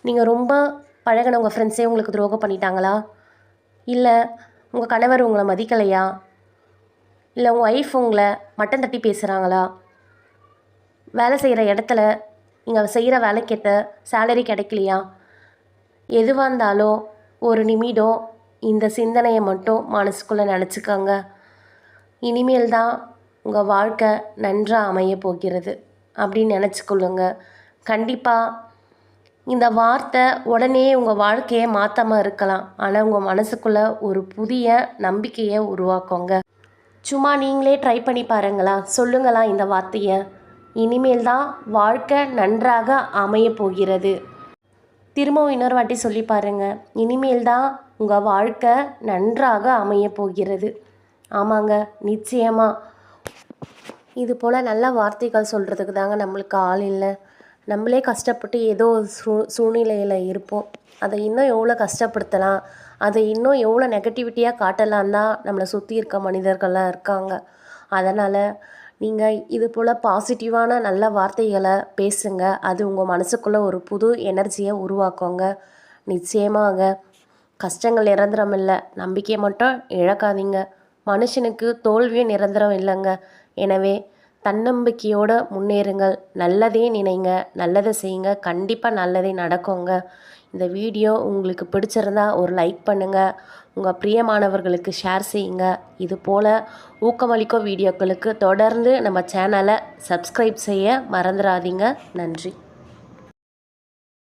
நீங்கள் ரொம்ப பழகின உங்கள் ஃப்ரெண்ட்ஸே உங்களுக்கு துரோகம் பண்ணிட்டாங்களா? இல்லை உங்கள் கணவர் உங்களை மதிக்கலையா? இல்லை உங்கள் ஒய்ஃப் உங்களை மட்டம் தட்டி பேசுகிறாங்களா? வேலை செய்கிற இடத்துல நீங்கள் செய்கிற வேலைக்கேற்ற சேலரி கிடைக்கலையா? எதுவாக இருந்தாலும் ஒரு நிமிடம் இந்த சிந்தனையை மட்டும் மனசுக்குள்ளே நினச்சிக்கோங்க. இனிமேல் தான் உங்கள் வாழ்க்கை நன்றாக அமைய போகிறது அப்படின்னு நினச்சிக்கொள்ளுங்க. கண்டிப்பாக இந்த வார்த்தை உடனே உங்கள் வாழ்க்கையை மாற்றாமல் இருக்கலாம். ஆனால் உங்கள் மனசுக்குள்ளே ஒரு புதிய நம்பிக்கையை உருவாக்குங்க. சும்மா நீங்களே ட்ரை பண்ணி பாருங்களா, சொல்லுங்களா இந்த வார்த்தையை. இனிமேல் தான் வாழ்க்கை நன்றாக அமைய போகிறது. திரும்பவும் இன்னொரு வாட்டி சொல்லி பாருங்கள். இனிமேல் தான் உங்கள் வாழ்க்கை நன்றாக அமைய போகிறது. ஆமாங்க, நிச்சயமாக இது போல் நல்ல வார்த்தைகள் சொல்கிறதுக்கு தாங்க நம்மளுக்கு ஆள் இல்லை. நம்மளே கஷ்டப்பட்டு ஏதோ சூழ்நிலையில் இருப்போம். அதை இன்னும் எவ்வளோ கஷ்டப்படுத்தலாம், அதை இன்னும் எவ்வளோ நெகட்டிவிட்டியாக காட்டலாம் தான் நம்மளை சுற்றி இருக்க மனிதர்கள்லாம் இருக்காங்க. அதனால் நீங்கள் இது போல் பாசிட்டிவான நல்ல வார்த்தைகளை பேசுங்க. அது உங்கள் மனசுக்குள்ளே ஒரு புது எனர்ஜியை உருவாக்குங்க. நிச்சயமாக கஷ்டங்கள் நிரந்தரம் இல்லை. நம்பிக்கையை மட்டும் இழக்காதீங்க. மனுஷனுக்கு தோல்வியும் நிரந்தரம் இல்லைங்க. எனவே தன்னம்பிக்கையோடு முன்னேறுங்கள். நல்லதே நினைங்க, நல்லதை செய்யுங்க. கண்டிப்பாக நல்லதே நடக்குங்க. இந்த வீடியோ உங்களுக்கு பிடிச்சிருந்தா ஒரு லைக் பண்ணுங்கள். உங்கள் பிரியமானவர்களுக்கு ஷேர் செய்யுங்க. இது போல் ஊக்கமளிக்கும் வீடியோக்களுக்கு தொடர்ந்து நம்ம சேனலை சப்ஸ்கிரைப் செய்ய மறந்துடாதீங்க. நன்றி.